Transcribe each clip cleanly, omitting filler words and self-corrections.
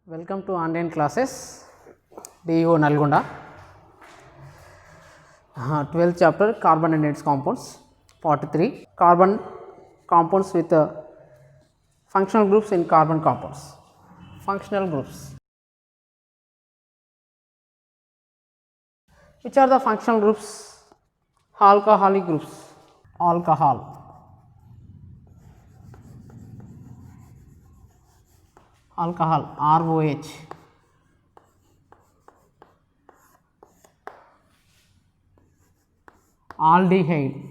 Welcome to online classes DEO Nalgonda. 12th chapter carbon and its compounds. Part 3 carbon compounds with functional groups in carbon compounds. Functional groups. Which are the functional groups? Alcoholic groups. Alcohol. Alcohol ROH. Aldehyde.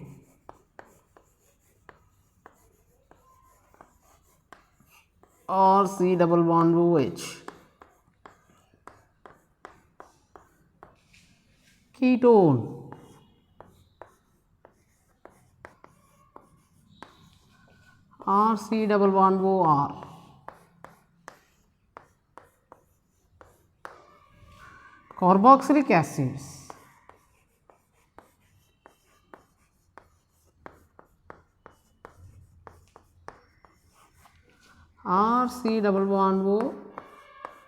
Or C double bond OH. Ketone. Or C double bond OR. Carboxylic acids. R C double bond O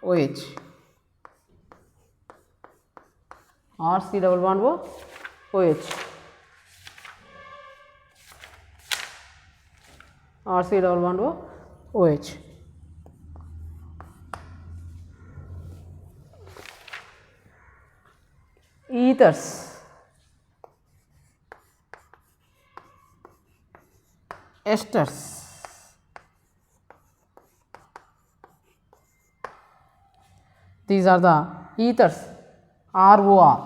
OH. R C double bond O OH. R C double bond O OH. Ethers. Esters. These are the ethers. ROR.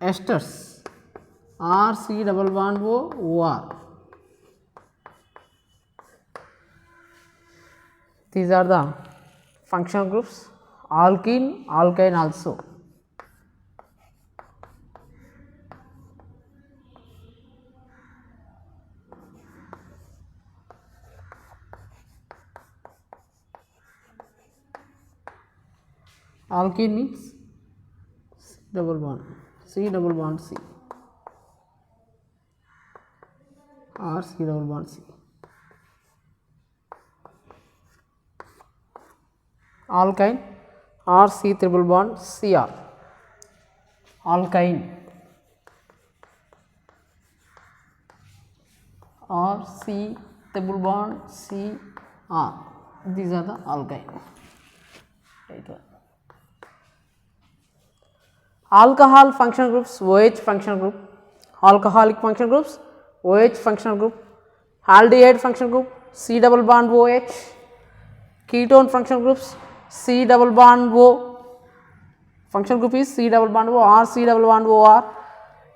Esters. RC double bond OR. These are the functional groups. Alkene, alkyne also. Alkene means C double bond C or C double bond C. Alkyne or C triple bond Cr. Alkyne or C triple bond Cr. These are the alkyne. Right one. Alcohol functional groups, OH functional group, alcoholic functional groups, OH functional group, aldehyde functional group, C double bond OH, ketone functional groups, C double bond O, functional group is C double bond O or C double bond OR,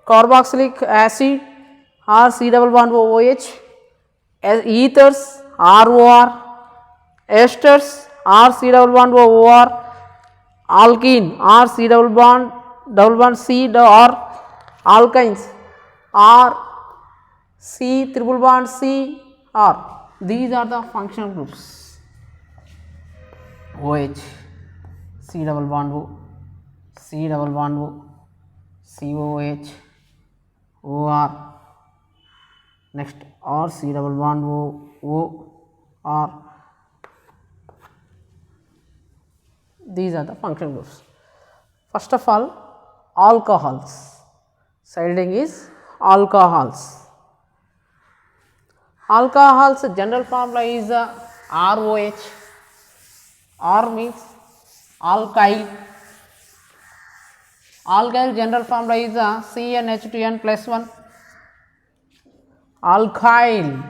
carboxylic acid or C double bond OH, ethers ROR, esters or C double bond OR, alkene or C double bond C or alkynes or C triple bond C or these are the functional groups. OH, C double bond O, C double bond O, COH, OR, next or C double bond O or these are the functional groups. First of all, alcohols. Side heading is alcohols. Alcohols general formula is ROH. R means alkyl. Alkyl general formula is CnH2n plus 1. Alkyl.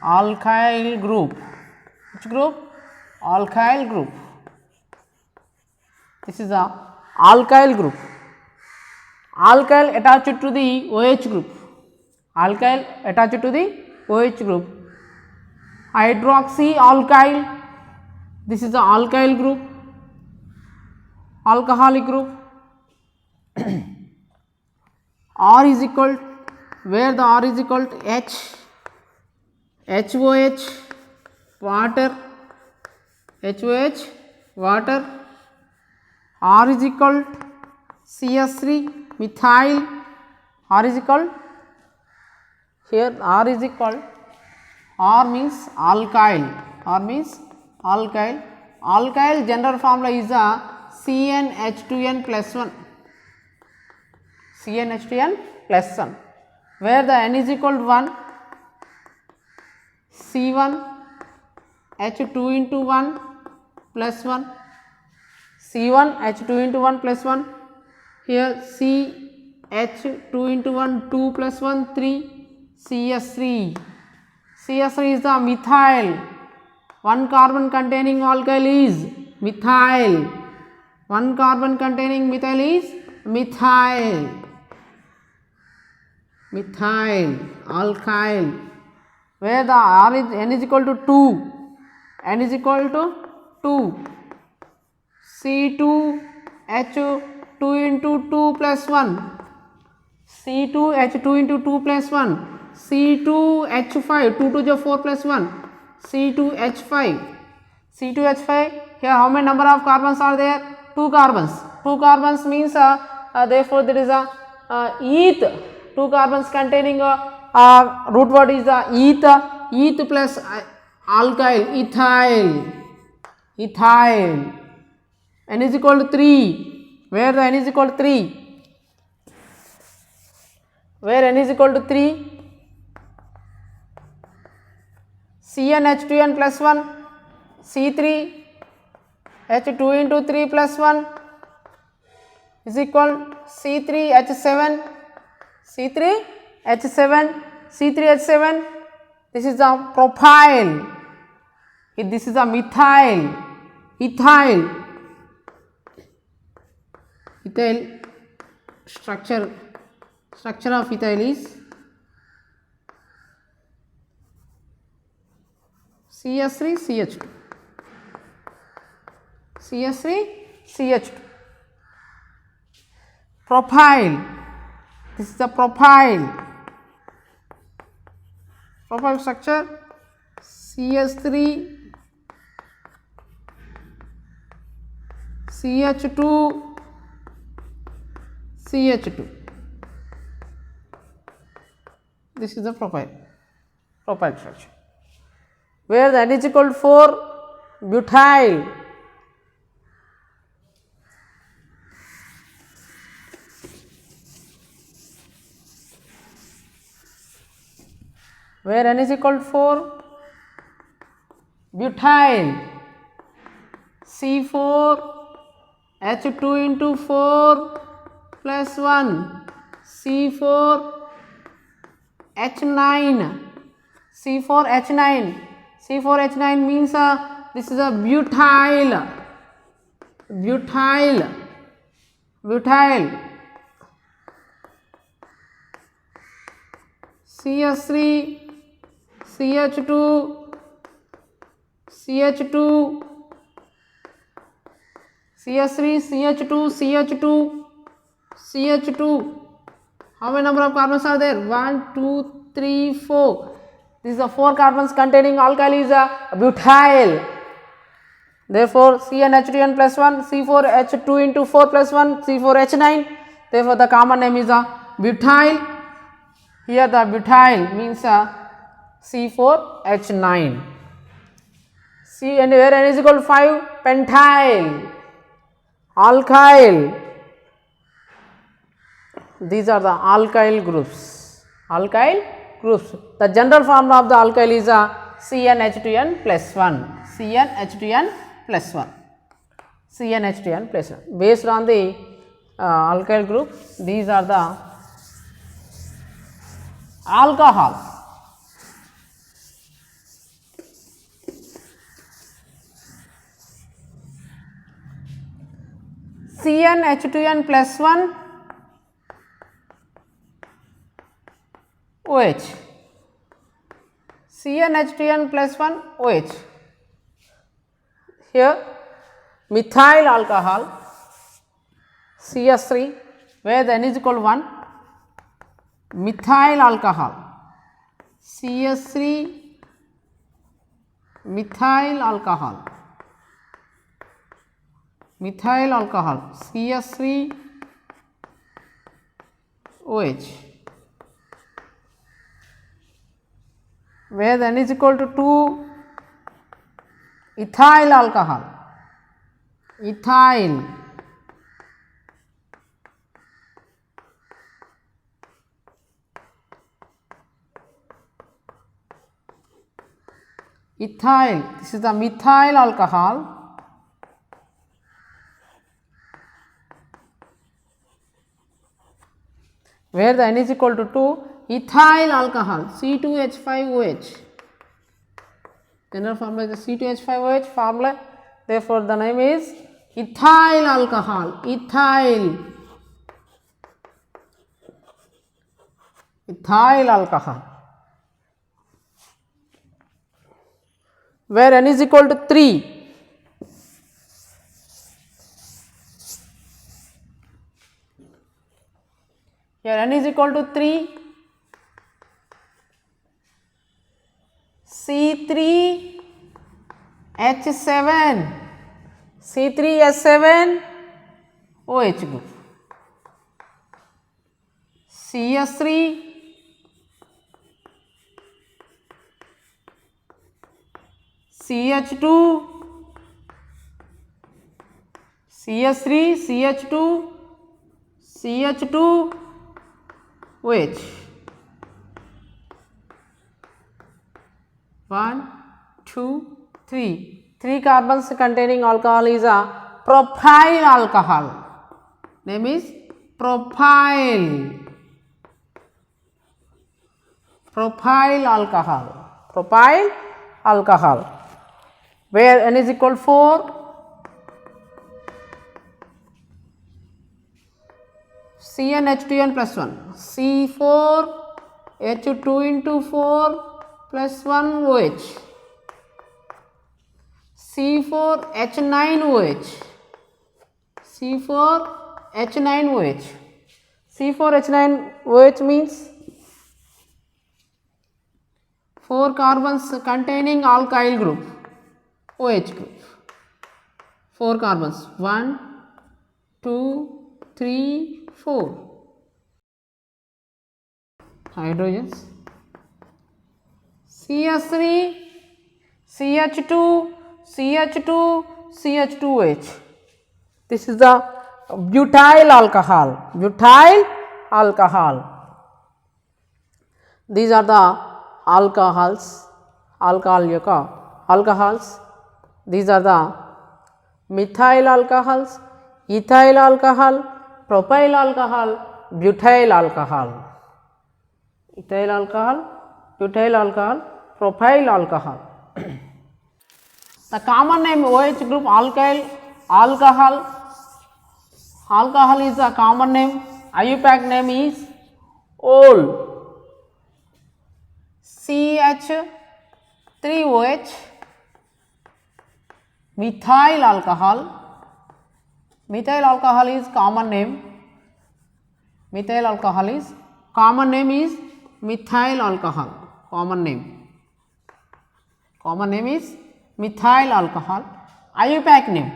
Alkyl group. Which group? Alkyl group. This is a alkyl group. Alkyl attached to the OH group. Alkyl attached to the OH group. Hydroxy alkyl. This is the alkyl group. Alcoholic group. R is equal where the R is equal to H. HOH water. HOH water. R is equal CS3 methyl. R is equal here R is equal R means alkyl, R means alkyl. Alkyl general formula is a CnH2n plus 1, CnH2n plus 1, where the n is equal to 1, C1H2 into 1 plus 1, C1H2 into 1 plus 1, here CH2 into 1 2 plus 1 3, CS3. CS3 is the methyl, one carbon containing alkyl is methyl, one carbon containing methyl is methyl, methyl alkyl, where the R is n is equal to 2, n is equal to 2, C2H2 into 2 plus 1, C2H2 into 2 plus 1, C2H5, 2 to the 4 plus 1, C2H5, C2H5, here how many number of carbons are there? 2 carbons, 2 carbons means therefore there is a eth, 2 carbons containing root word is eth, eth plus alkyl, ethyl, ethyl, n is equal to 3, where the n is equal to 3, where n is equal to 3, CnH2n plus 1, C3H2 into 3 plus 1 is equal C3H7, C3H7, C3H7, this is a propyl, this is a methyl, ethyl, ethyl structure of ethyl is CS3CH2, CS3CH2, propyl, this is the propyl structure, CS3CH2CH2, this is the propyl structure, where the n is equal to 4, butyl, where n is equal to 4, butyl, C4H2 into 4 plus 1, C4H9, C4H9, C4H9 means this is a butyl, butyl, butyl, CS3, CH2, CH2, CS3, CH2, CH2, CH2, how many number of carbons are there? 1, 2, 3, 4. This is the 4 carbons containing alkyl is a butyl. Therefore, CnH2n plus 1, C4H2 into 4 plus 1, C4H9. Therefore, the common name is a butyl. Here the butyl means C4H9. C and where n is equal to 5, pentyl, alkyl. These are the alkyl groups. Alkyl groups. The general formula of the alkyl is CnH2n plus 1. CnH2n plus 1. CnH2n plus 1. Based on the alkyl group, these are the alcohol. CnH2n plus 1 OH, CnH2n plus 1 OH. Here methyl alcohol CS3 where the n is equal to 1, methyl alcohol CS3 methyl alcohol, methyl alcohol CS3 OH. where N is equal to 2 ethyl alcohol, ethyl this is the methyl alcohol, where the N is equal to 2 ethyl alcohol C2H5OH, general formula is the C2H5OH formula, therefore the name is ethyl alcohol, ethyl alcohol, where N is equal to 3. Here N is equal to 3, C3H7, C3H7 OH group, CS3, CH2, CS3, CH2, CH2 OH, 1, 2, 3. 3 carbons containing alcohol is a propyl alcohol. Name is propyl alcohol, where N is equal to 4. CnH2n plus 1, C4H2 into 4 plus 1 OH, C4H9OH, C4H9OH, C4H9OH means 4 carbons containing alkyl group, OH group, 4 carbons, 1, 2, 3, 4 hydrogens, CS3, CH2, CH2, CH2OH. This is the butyl alcohol, These are the alcohols, These are the methyl alcohols, ethyl alcohol, propyl alcohol, butyl alcohol, ethyl alcohol, butyl alcohol, propyl alcohol. The common name OH group alkyl alcohol is a common name. IUPAC name is OL, CH3OH, methyl alcohol is common name. Methyl alcohol is common name is methyl alcohol. Common name is methyl alcohol. IUPAC name.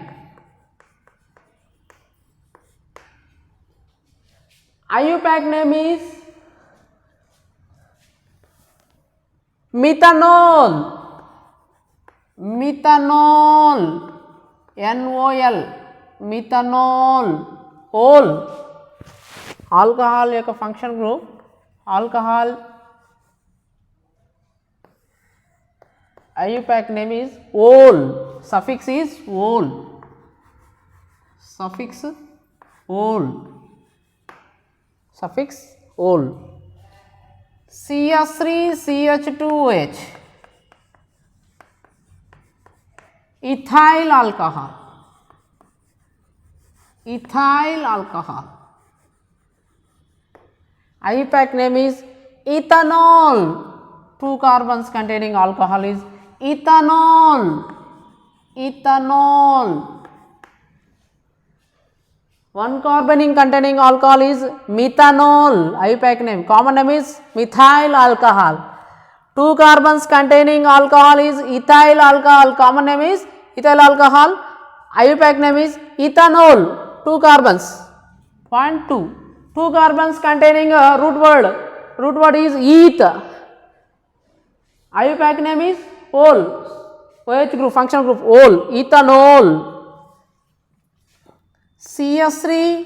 IUPAC name is methanol. NOL, methanol. OL, alcohol एक function group. Alcohol IUPAC name is OL. Suffix is OL. Suffix OL. CS3 CH2OH, ethyl alcohol. IUPAC name is ethanol. 2 carbons containing alcohol is ethanol. 1 carbon containing alcohol is methanol. IUPAC name. Common name is methyl alcohol. 2 carbons containing alcohol is ethyl alcohol. Common name is ethyl alcohol. IUPAC name is ethanol. 2 carbons. 1, 2. 2 carbons containing a root word is eth. IUPAC name is ol. OH group, functional group ol, ethanol. CH3,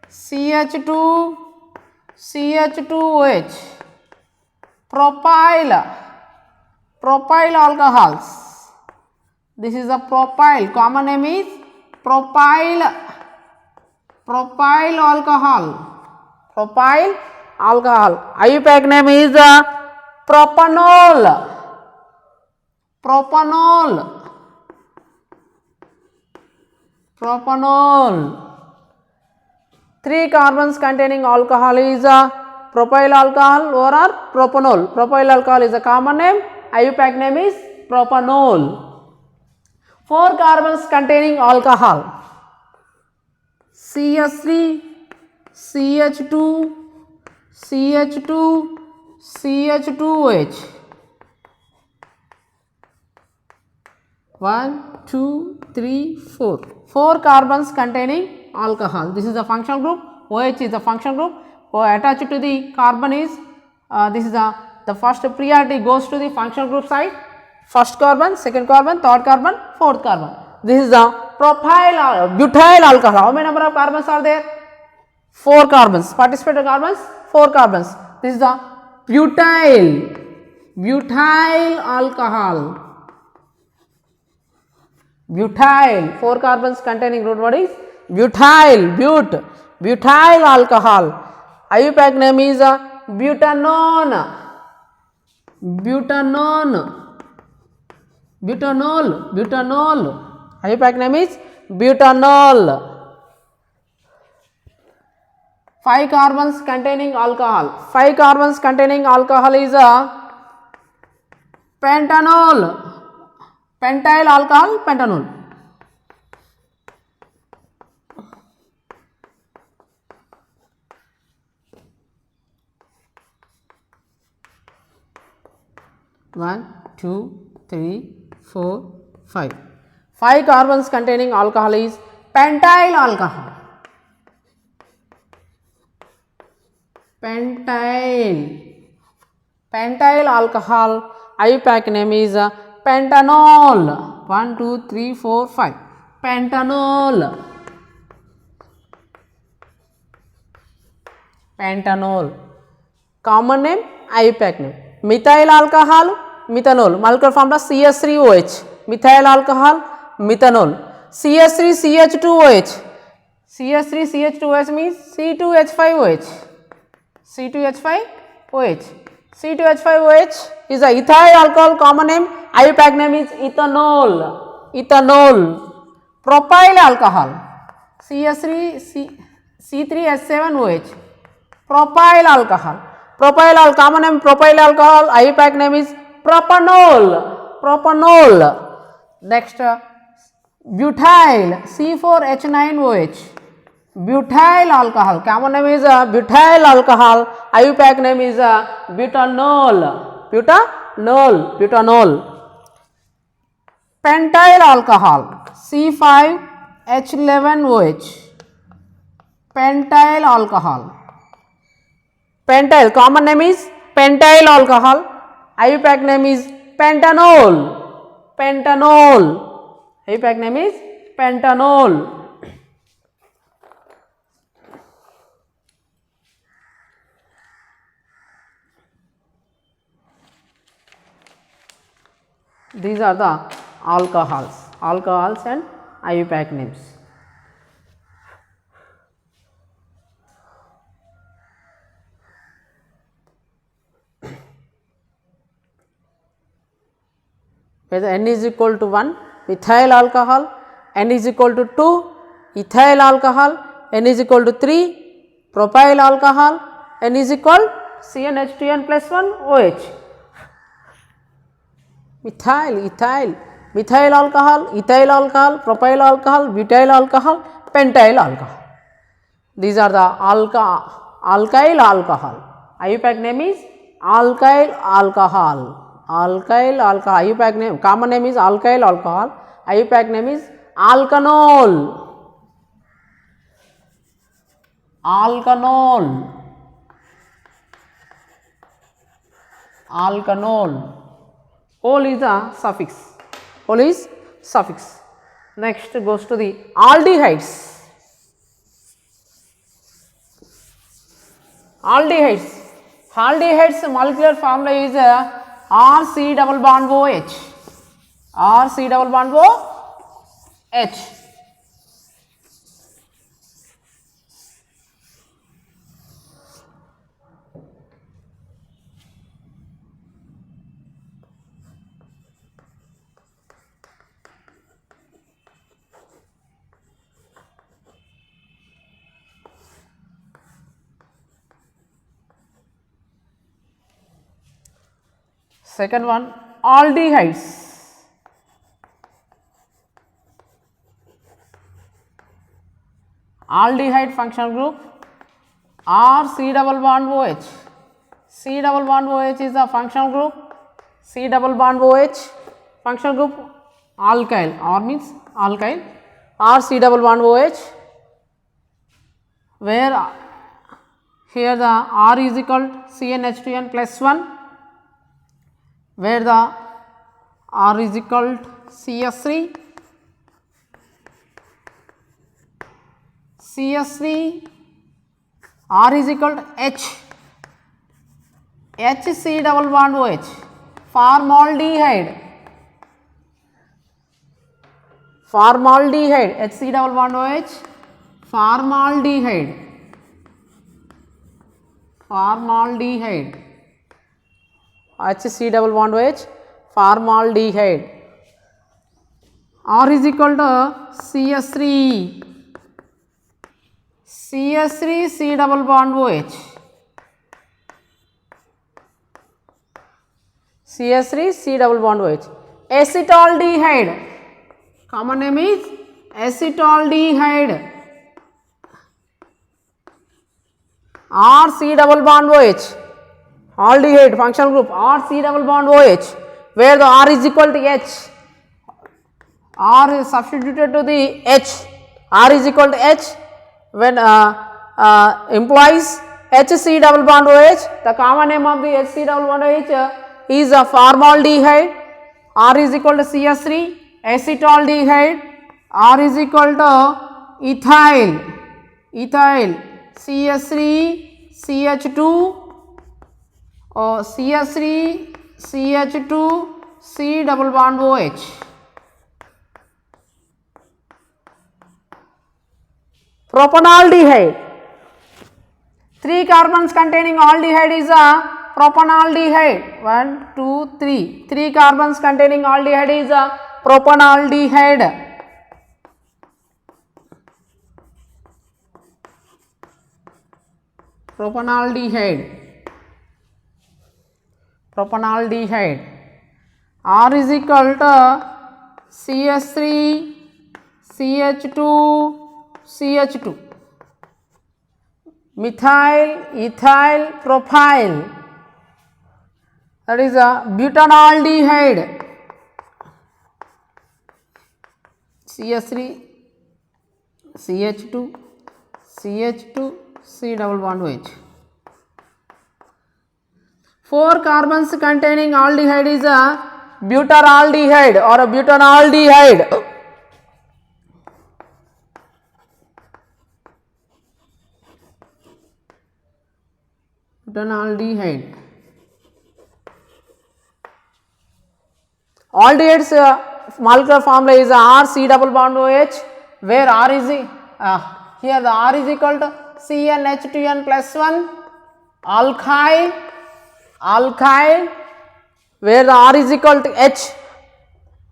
CH2, CH2OH, propyl alcohols. This is a propyl, common name is propyl alcohol. IUPAC name is propanol. 3 carbons containing alcohol is propyl alcohol or propanol. Propyl alcohol is a common name, IUPAC name is propanol. 4 carbons containing alcohol, CH3, CH2, CH2, CH2OH. 1, 2, 3, 4. 4 carbons containing alcohol. This is a functional group. OH is a functional group. Attached to the carbon is this is the first priority goes to the functional group side. First carbon, second carbon, third carbon, fourth carbon. This is the butyl alcohol. How many number of carbons are there? 4 carbons. Participator carbons, 4 carbons. This is the butyl alcohol. Butyl, 4 carbons containing root word is butyl alcohol. IUPAC name is butanol. IUPAC name is butanol. 5 carbons containing alcohol. 5 carbons containing alcohol is pentanol. Pentyl alcohol, pentanol. One, two, 3, 4, 5. 5 carbons containing alcohol is pentyl alcohol. Pentyl alcohol. IUPAC name is pentanol. 1, 2, 3, 4, 5. Pentanol. Common name, IUPAC name. Methyl alcohol, methanol. Molecular formula CH3OH. Methyl alcohol, methanol. CH3, CH2OH. CH3, CH2OH means C2H5OH. C2H5OH is a ethyl alcohol. Common name, IUPAC name is ethanol. Propyl alcohol, C3H7OH. Propyl alcohol. Common name propyl alcohol. IUPAC name is propanol. Next, butyl, C4H9OH. Butyl alcohol. Common name is butyl alcohol. IUPAC name is butanol. Pentyl alcohol, C5H11OH. Pentyl alcohol. Common name is pentyl alcohol. IUPAC name is pentanol. IUPAC name is pentanol. These are the alcohols and IUPAC names. Whether N is equal to 1, methyl alcohol, N is equal to 2, ethyl alcohol, N is equal to 3, propyl alcohol, N is equal CnH2n plus 1 OH. Methyl alcohol, ethyl alcohol, propyl alcohol, butyl alcohol, pentyl alcohol. These are the alkyl alcohol. IUPAC name is alkyl alcohol. IUPAC name, common name is alkyl alcohol. IUPAC name is alkanol. alkanol. Ol is a suffix. Ol is suffix. Next goes to the aldehydes. Aldehydes. Aldehydes molecular formula is RC double bond OH. RC double bond OH. Second one, aldehydes. Aldehyde functional group R C double bond OH. C double bond OH is a functional group. C double bond OH functional group alkyl. R means alkyl. R C double bond OH, where here the R is equal to CnH2n plus 1, where the R is equal to CS3, CS3, R is equal to H, HC double bond OH, formaldehyde, formaldehyde, HC double bond OH, formaldehyde, formaldehyde, HC double bond OH, formaldehyde. R is equal to CS3, CS3 C double bond OH, CS3 C double bond OH. Acetaldehyde, common name is acetaldehyde, R C double bond OH. Aldehyde functional group R C double bond OH, where the R is equal to H, R is substituted to the H, R is equal to H, when implies HC double bond OH. The common name of the HC double bond OH is a formaldehyde. R is equal to CS3, acetaldehyde, R is equal to ethyl, ethyl, CS3 CH2, CS3 CH2 C double bond OH. Propanaldehyde, 3 carbons containing aldehyde is a propanaldehyde. 1, 2, 3. 3 carbons containing aldehyde is a propanaldehyde. Propanaldehyde. Propanaldehyde. R is equal to CS3 CH2 CH2, methyl, ethyl, propyl, that is a butanaldehyde, CS3 CH2 CH2 C double bond OH. 4 carbons containing aldehyde is a butyraldehyde or a butanaldehyde. Butanaldehyde. Aldehydes molecular formula is R C double bond OH, where R is here the R is equal to CnH2n plus 1, alkyl, alkyl, where the R is equal to H,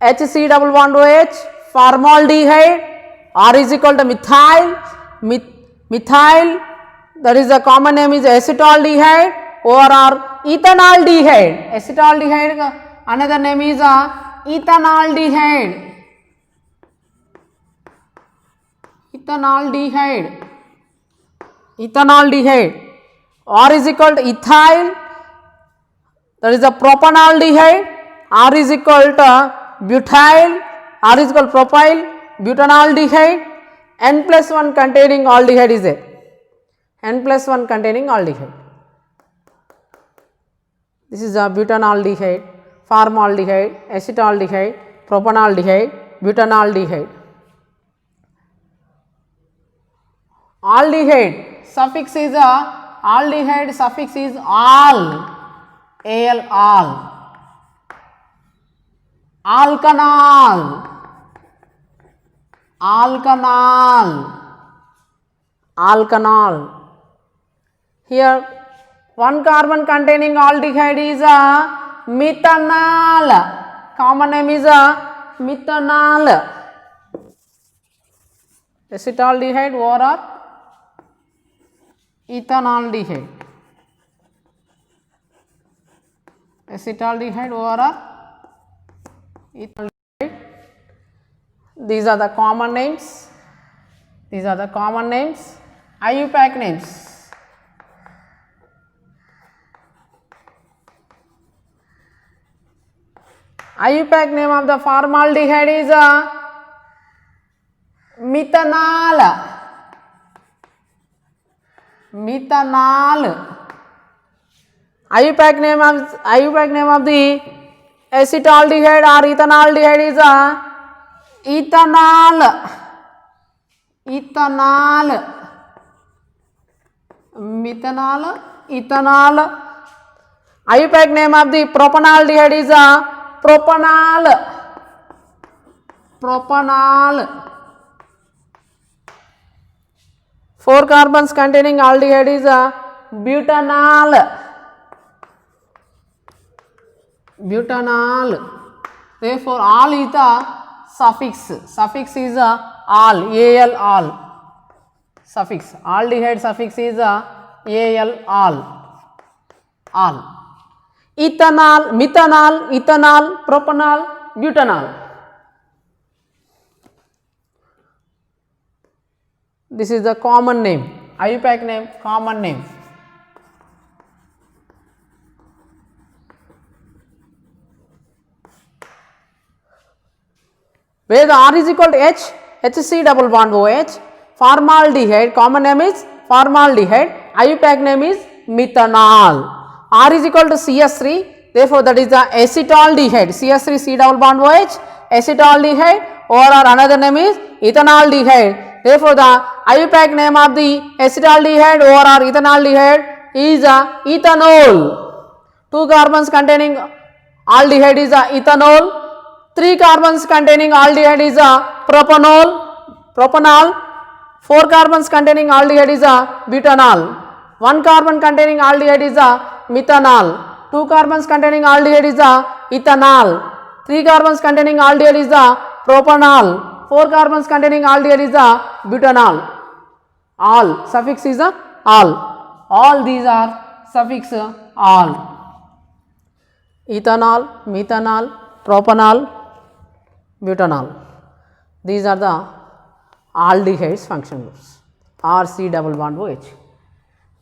HC double bond OH, formaldehyde, R is equal to methyl, methyl, that is the common name is acetaldehyde or ethanaldehyde. Acetaldehyde another name is ethanaldehyde. Ethanaldehyde. Ethanaldehyde. R is equal to ethyl, that is the propanaldehyde. R is equal to butyl, R is equal to propyl, butanaldehyde. N plus 1 containing aldehyde is there. N plus 1 containing aldehyde. This is a butanaldehyde, formaldehyde, acetaldehyde, propanaldehyde, butanaldehyde. Aldehyde suffix is a aldehyde suffix is al, al. Alkanal, alkanal. Here one carbon containing aldehyde is a methanol. Common name is a methanol. Acetaldehyde or ethanaldehyde. Acetaldehyde or ethanaldehyde. These are the common names. These are the common names. IUPAC names. IUPAC name of the formaldehyde is methanol. Methanol. IUPAC name of the acetaldehyde or ethanaldehyde is ethanol. Ethanol. Methanol. Ethanol. IUPAC name of the propanaldehyde is propanol. Propanol. 4 carbons containing aldehyde is butanol. Butanol. Therefore, al is the suffix. Suffix is al, al. Suffix. Aldehyde suffix is al. Al. Ethanol, methanol, ethanol, propanol, butanol. This is the common name. IUPAC name, common name. Where the R is equal to H, HC double bond OH, formaldehyde, common name is formaldehyde, IUPAC name is methanol. R is equal to CS3, therefore that is the acetaldehyde, CS3 C double bond OH, acetaldehyde, or another name is ethanaldehyde. Therefore, the IUPAC name of the acetaldehyde or ethanaldehyde is ethanol. 2 carbons containing aldehyde is ethanol. 3 carbons containing aldehyde is propanol. 4 carbons containing aldehyde is butanol. 1 carbon containing aldehyde is methanol. 2 carbons containing aldehyde is ethanol. 3 carbons containing aldehyde is propanol. 4 carbons containing aldehyde is butanol. All suffix is all. All these are suffix all. Ethanol, methanol, propanol, butanol. These are the aldehydes function groups. R C double bond OH.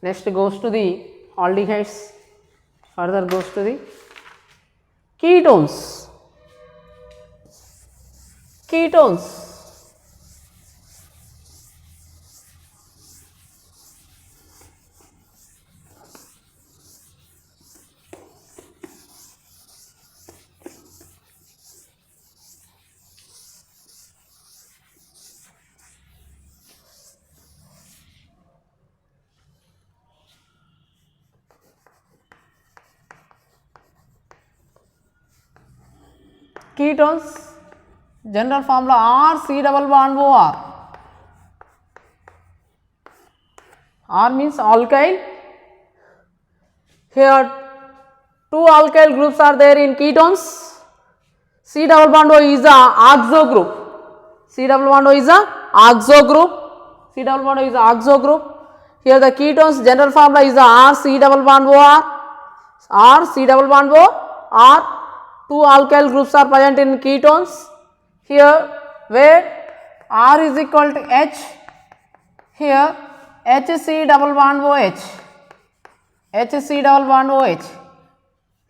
Next goes to the aldehydes. Further goes to the ketones. Ketones. Ketones, general formula R C double bond OR. R means alkyl. Here 2 alkyl groups are there in ketones. C double bond O is a oxo group. C double bond O is a oxo group. C double bond O is a oxo group. Here the ketones general formula is a R C double bond OR. R C double bond O R. 2 alkyl groups are present in ketones. Here where R is equal to H, here HC double bond OH, HC double bond OH.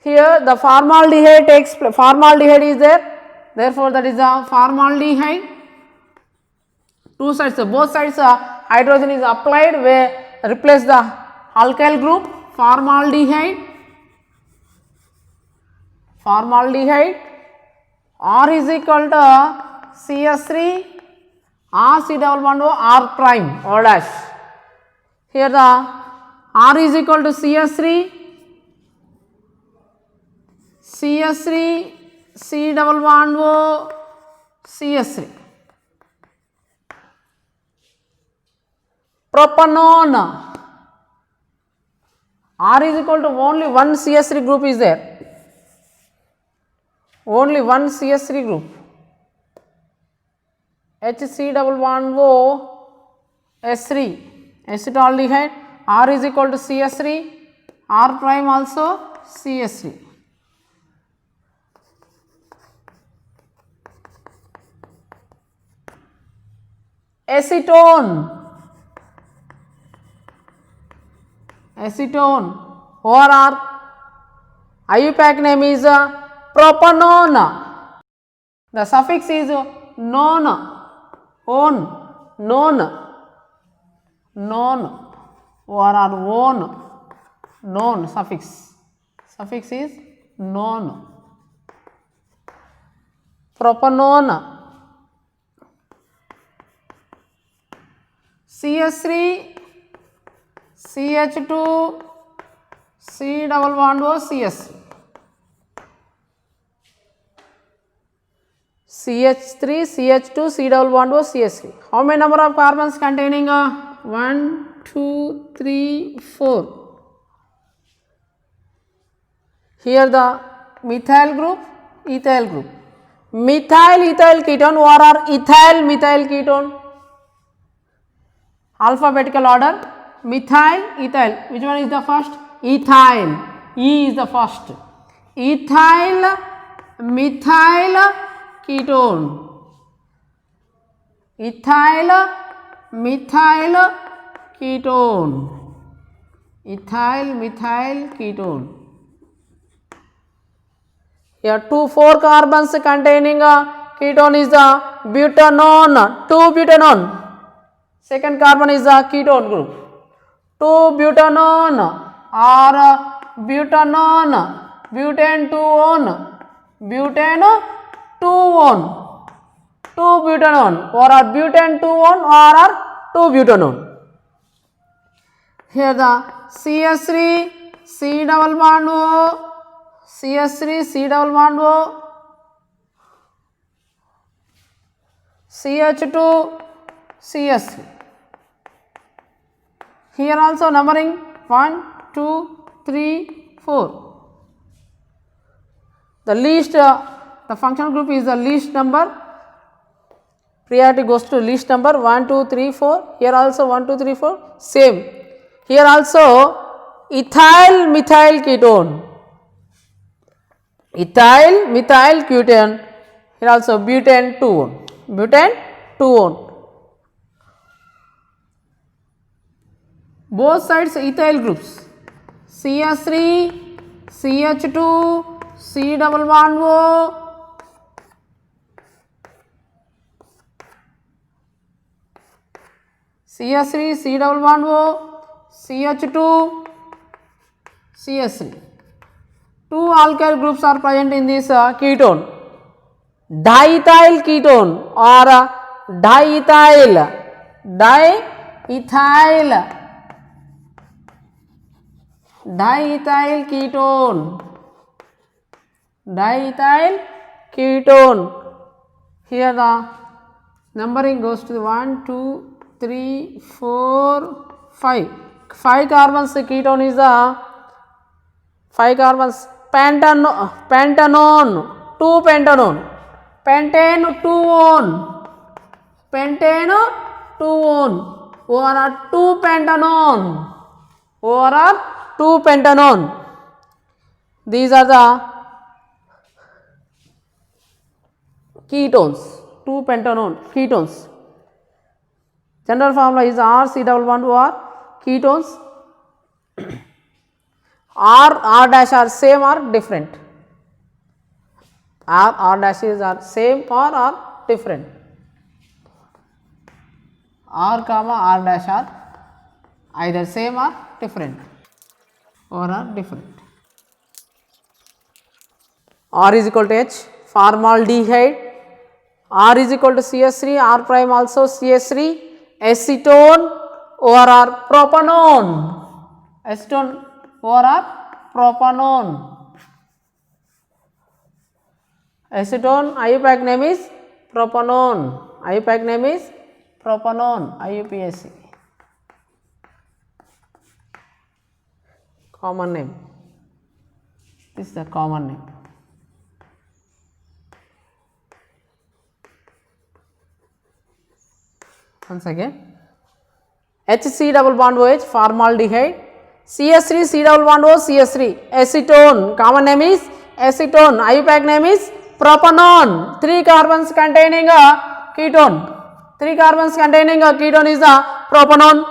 Here the formaldehyde formaldehyde is there, therefore that is a formaldehyde. 2 sides, both sides hydrogen is applied, where replace the alkyl group formaldehyde. formaldehyde, R is equal to CS3, R C double bond O, R prime, O dash. Here the R is equal to CS3, CS3, C double bond O, CS3. Propanone, R is equal to only one CS3 group is there. Only one CS3 group. HC double bond O, S3, acetaldehyde, R is equal to CS3, R prime also CS3. Acetone, ORR, IUPAC name is propanone. The suffix is non, ORR, non suffix is non. Propanone, CS3, CH2, C double bond O, CS. CH3, CH2, C double bond O, CS3. How many number of carbons containing 1, 2, 3, 4. Here the methyl group, ethyl group. Methyl ethyl ketone, ORR, ethyl methyl ketone. Alphabetical order, methyl ethyl. Which one is the first? Ethyl. E is the first. Ethyl methyl ketone. Ethyl methyl ketone. Ethyl methyl ketone. Here 4 carbons containing ketone is the butanone. 2 butanone. Second carbon is the ketone group. 2 butanone or butanone. Butane 2-one. Butane 2-one. 2 butanone or butane 2-one or 2 butanone. Here the CS3, C double bond O, CS3, C double bond O, CH2, CS3. Here also numbering 1, 2, 3, 4. The least, the functional group is the least number. Priority goes to least number 1, 2, 3, 4. Here also 1, 2, 3, 4. Same. Here also ethyl methyl ketone. Ethyl methyl ketone. Here also butane 2-one. Butane 2-one. Both sides ethyl groups. CS3, CH2, C double bond O, CS3, C double bond O, CH2, CS3. 2 alkyl groups are present in this ketone. Diethyl ketone or diethyl ketone. Diethyl ketone. Here the numbering goes to 1, 2, 3, 4, 5. 5 carbons ketone is the 5 carbons pentanone, 2 pentanone, pentane 2-one, pentane 2-one, or 2 pentanone, or 2 pentanone. These are the ketones, 2 pentanone ketones. General formula is R C double bond O, ketones. R dash are same or different? R dashes are same or are different? R comma R dash are either same or different, or are different. R is equal to H, formaldehyde, R is equal to CH3, R prime also CH3, acetone, ORR, propanone, acetone, ORR, propanone, acetone, IUPAC name is propanone, IUPAC name is propanone, IUPAC, common name, this is the common name. Once again, HC double bond OH, formaldehyde, CH3 C double bond O, CH3, acetone, common name is acetone, IUPAC name is propanone, 3 carbons containing a ketone, 3 carbons containing a ketone is the propanone,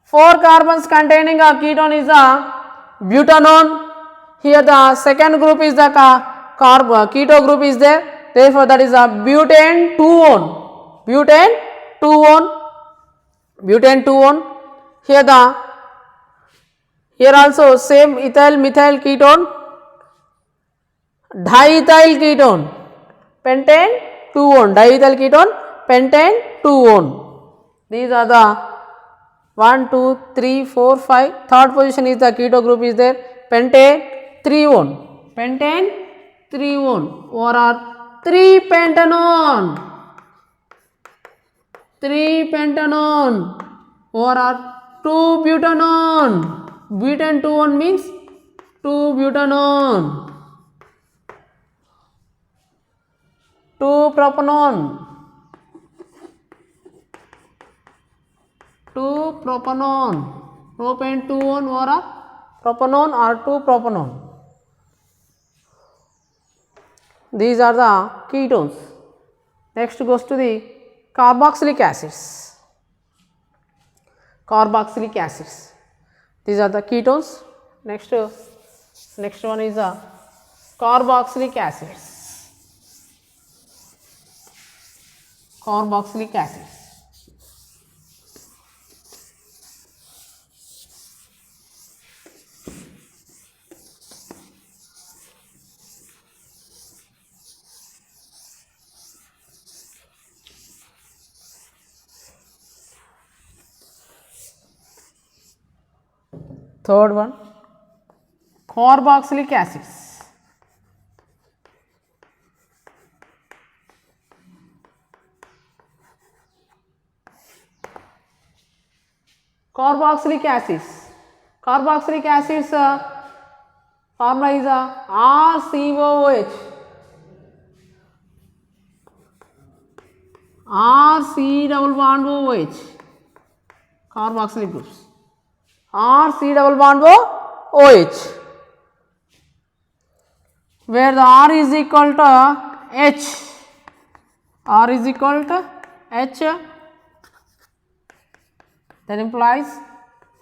4 carbons containing a ketone is the butanone. Here the second group is the keto group is there, therefore that is a butane 2-one. Butane 2-one, butane 2-one. Here also same ethyl methyl ketone, diethyl ketone, pentane 2-one, diethyl ketone, pentane 2-one. These are the 1, 2, 3, 4, 5. Third position is the keto group is there, pentane 3-one, pentane 3-one, or 3-pentanone. 3-pentanone or 2-butanone. Butane 2-one means 2-butanone. 2-propanone. 2-propanone. Propane 2-one or propanone or 2-propanone. These are the ketones. Next goes to the carboxylic acids. Carboxylic acids. These are the ketones. Next one is the carboxylic acids. Carboxylic acids. Third one, carboxylic acids. Carboxylic acids. Carboxylic acids formula is RCOOH. RC double bond OH. Carboxylic groups. RC double bond OH, where the R is equal to H. R is equal to H, that implies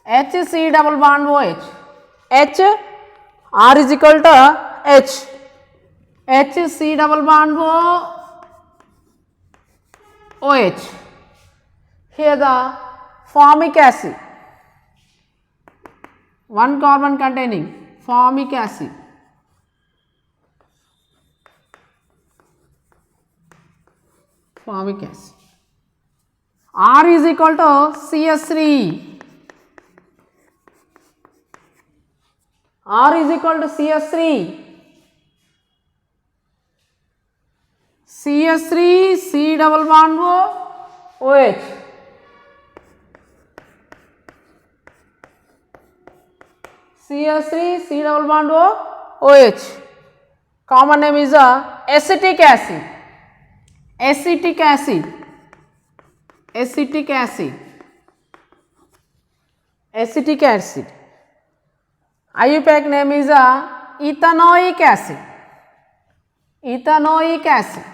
HC double bond OH. H, R is equal to H. HC double bond OH. Here the formic acid. 1 carbon containing formic acid. Formic acid. R is equal to CH3. R is equal to CH3. CH3 C double bond OH. CH3 C double bond OH. Common name is acetic acid. Acetic acid. Acetic acid. Acetic acid. IUPAC name is ethanoic acid. Ethanoic acid.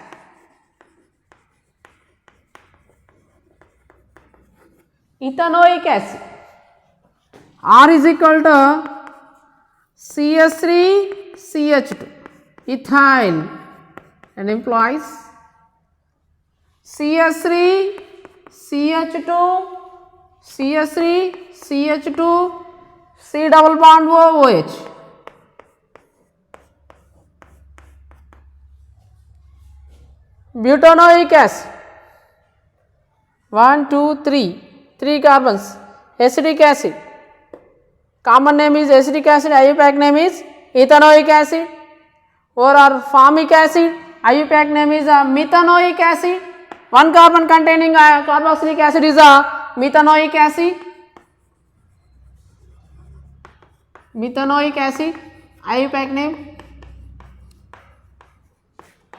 Ethanoic acid. R is equal to CH3 CH2, ethyl, and implies CH3 CH2 CH3 CH2 C double bond OH. butanoic acid, 1, 2, 3, 3 carbons, acetic acid, common name is acetic acid, IUPAC name is ethanoic acid, or formic acid, IUPAC name is methanoic acid, 1 carbon containing carboxylic acid is methanoic acid, methanoic acid, IUPAC name,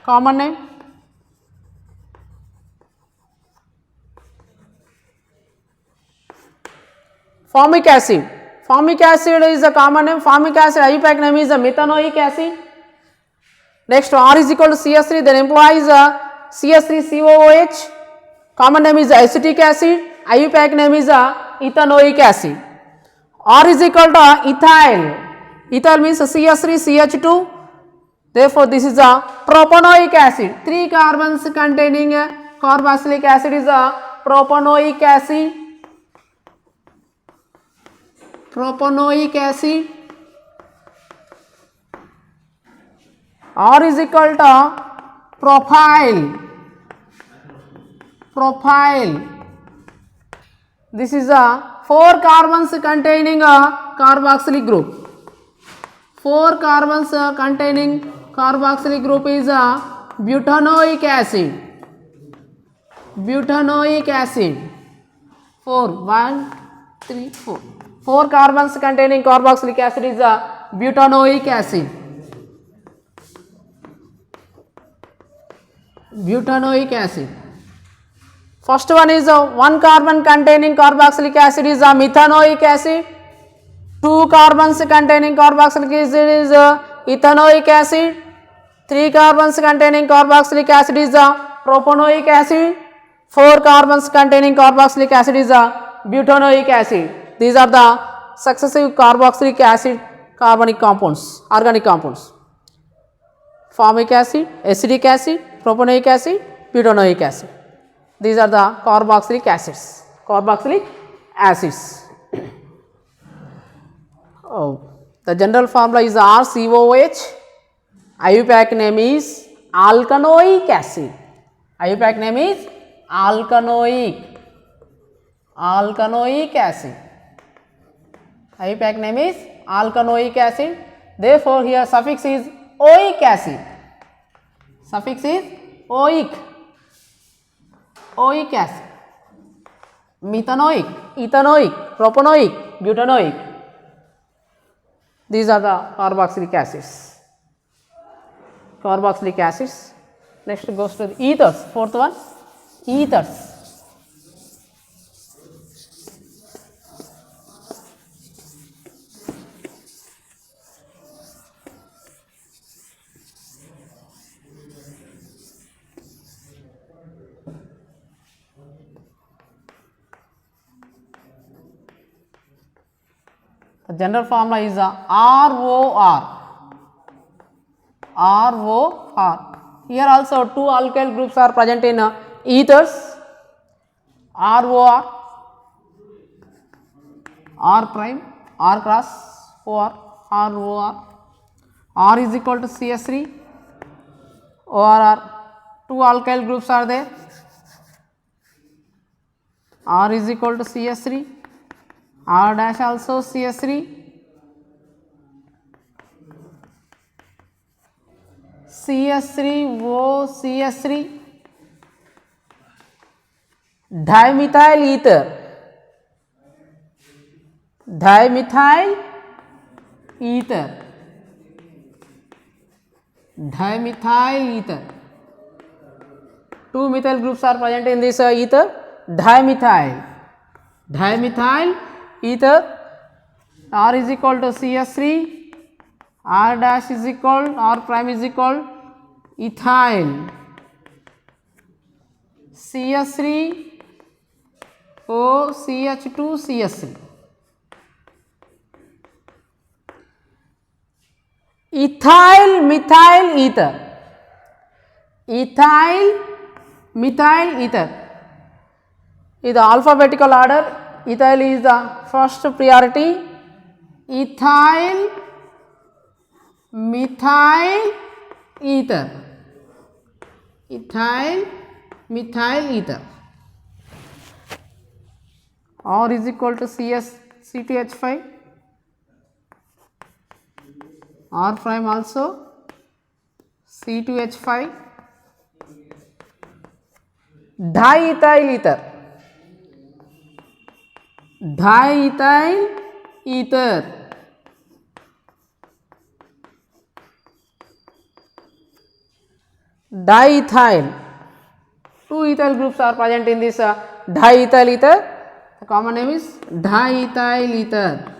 common name. Formic acid, formic acid is a common name, formic acid IUPAC name is methanoic acid. Next R is equal to CS3, then implies CS3COOH, common name is acetic acid, IUPAC name is ethanoic acid. R is equal to ethyl, ethyl means CS3CH2, therefore this is a propanoic acid, 3 carbons containing carboxylic acid is a propanoic acid, propanoic acid. R is equal to propyl, propyl, this is a 4 carbons containing a carboxylic group, 4 carbons containing carboxylic group is a butanoic acid, butanoic acid, 4, 1, 3, 4, 4 carbons containing carboxylic acid is a butanoic acid, butanoic acid. First one is 1 carbon containing carboxylic acid is a methanoic acid, 2 carbons containing carboxylic acid is ethanoic acid, 3 carbons containing carboxylic acid is a propanoic acid, 4 carbons containing carboxylic acid is a butanoic acid. These are the successive carboxylic acid carbonic compounds, organic compounds. Formic acid, acetic acid, propanoic acid, butanoic acid. These are the carboxylic acids, carboxylic acids. The general formula is RCOOH, IUPAC name is alkanoic acid, IUPAC name is alkanoic, alkanoic acid, IUPAC name is alkanoic acid, therefore here suffix is oic acid, suffix is oic, oic acid, methanoic, ethanoic, propanoic, butanoic. These are the carboxylic acids, carboxylic acids. Next goes to the ethers, fourth one, ethers. The general formula is ROR, ROR. Here also 2 alkyl groups are present in ethers, ROR, R prime, R cross, OR, ROR. R is equal to CS3, ORR. 2 alkyl groups are there. R is equal to CS3, R dash also CS3, CS3 O CS3, dimethyl ether, dimethyl ether, dimethyl ether. 2 methyl groups are present in this ether, dimethyl, dimethyl ether. R is equal to CS3, R dash is equal, R prime is equal ethyl, CS3 O CH2 CS3. Ethyl methyl ether, ethyl methyl ether is the alphabetical order. Ethyl is the first priority, ethyl methyl ether. ethyl methyl ether. R is equal to C2H5, R prime also C2H5, diethyl ether, diethyl ether, diethyl. Two ethyl groups are present in this diethyl ether. The common name is diethyl ether.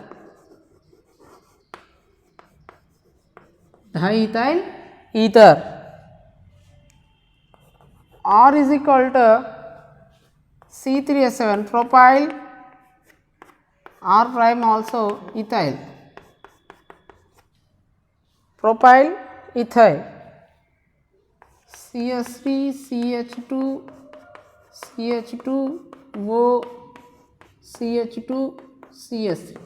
Diethyl ether. R is equal to C3H7 propyl, R prime also ethyl, propyl ethyl, CH3 CH2 CH2O CH2 CH3.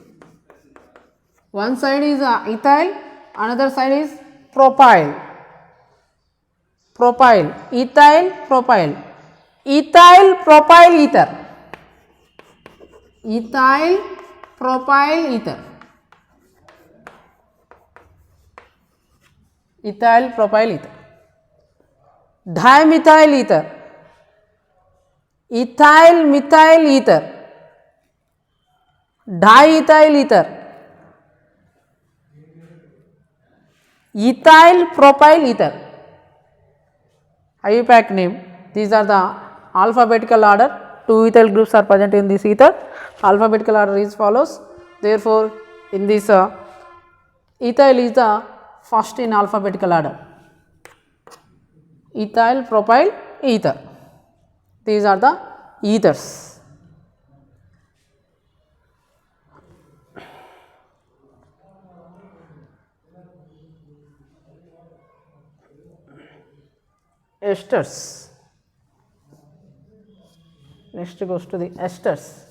One side is ethyl, another side is propyl. Propyl, ethyl, propyl, ethyl propyl ether, ethyl propyl ether, ethyl propyl ether, dimethyl ether, ethyl methyl ether, diethyl ether, ethyl propyl ether. IUPAC name. These are the alphabetical order. Two ethyl groups are present in this ether. Alphabetical order is follows. Therefore, in this ethyl is the first in alphabetical order. Ethyl propyl ether. These are the ethers. Esters. Next goes to the esters.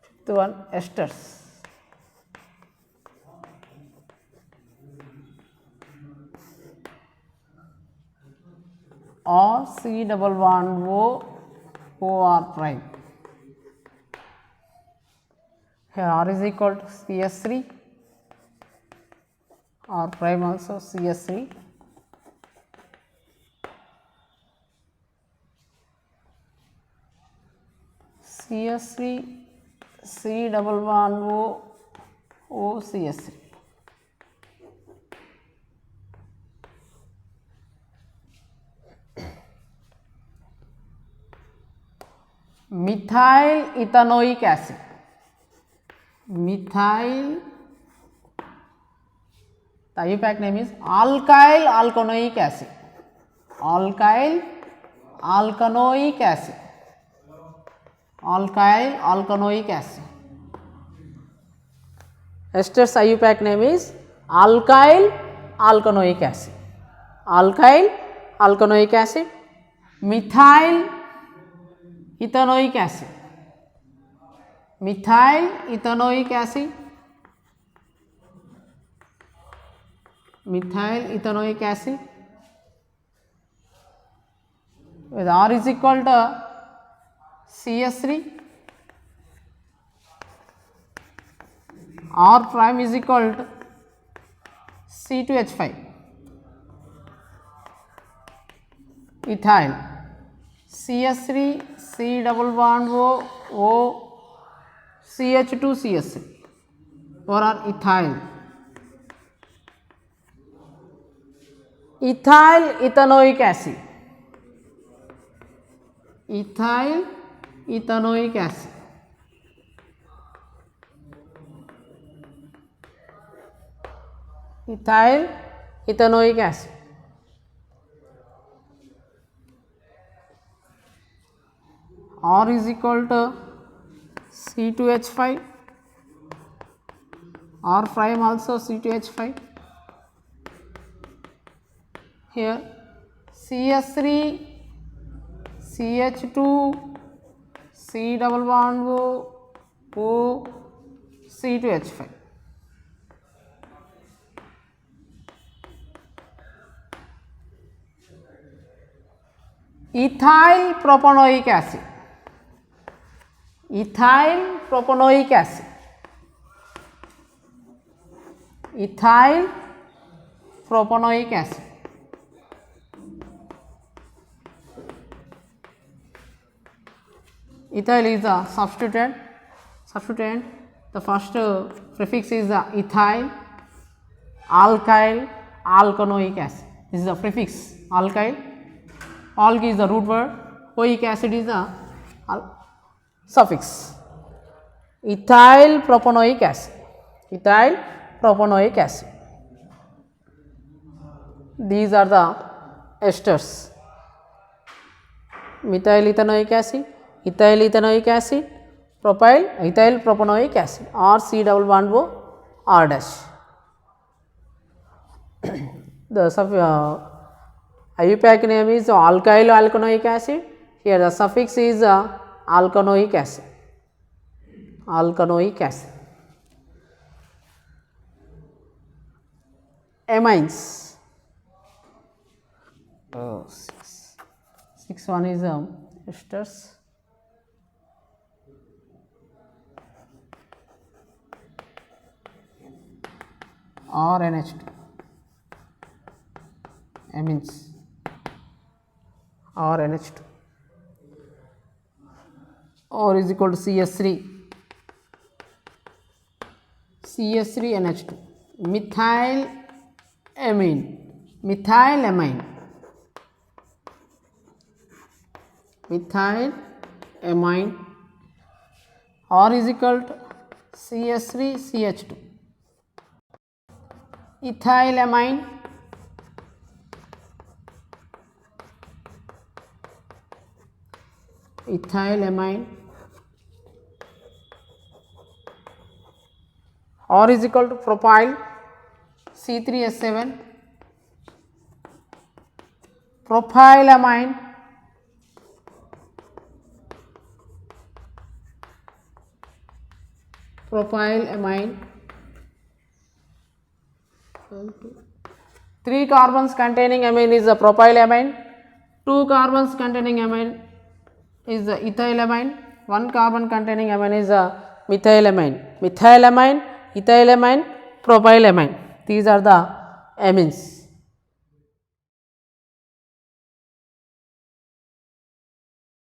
Fifth one, esters. R C double bond O R prime. Here R is equal to CS3, R prime also CS3. CS3 C double bond O CS3. Methyl ethanoic acid, methyl, the IUPAC name is alkyl alkanoic acid, alkyl alkanoic acid, alkyl alkanoic acid. Esters IUPAC name is alkyl alkanoic acid, alkyl alkanoic acid, methyl ethanoic acid, methyl ethanoic acid, methyl ethanoic acid with R is equal to CS3, R prime is equal to C2H5, ethyl, CS3 C double bond O CH2 CH3 or ethyl, ethyl ethanoic acid, ethyl ethanoic acid, ethyl ethanoic acid. R is equal to C2H5, R prime also C2H5, here CS3 CH2 C double bond O C2H5. Ethyl propanoic acid, ethyl propanoic acid, ethyl propanoic acid. Ethyl is the substituent. The first prefix is the ethyl, alkyl, alkanoic acid. This is the prefix alkyl. Alk is the root word, oic acid is the suffix. Ethyl propanoic acid, ethyl propanoic acid. These are the esters: methyl ethanoic acid, ethyl ethanoic acid, propyl ethyl propanoic acid, or C double bond O R dash. The IUPAC name is alkyl alkanoic acid. Here the suffix is alkanoic acid. Alkanoic acid. Amines. Six one is esters. Or NH2. Amines. Or NH2, or is equal to CS3, CS3 NH2, methyl amine, methyl amine, methyl amine, or is equal to CS3 CH2, ethyl amine, ethyl amine, or is equal to propyl C3H7, propyl amine, propyl amine. 3 carbons containing amine is the propyl amine, 2 carbons containing amine is the ethyl amine, 1 carbon containing amine is the methyl amine. Methyl amine, ethyl amine, propyl amine, these are the amines.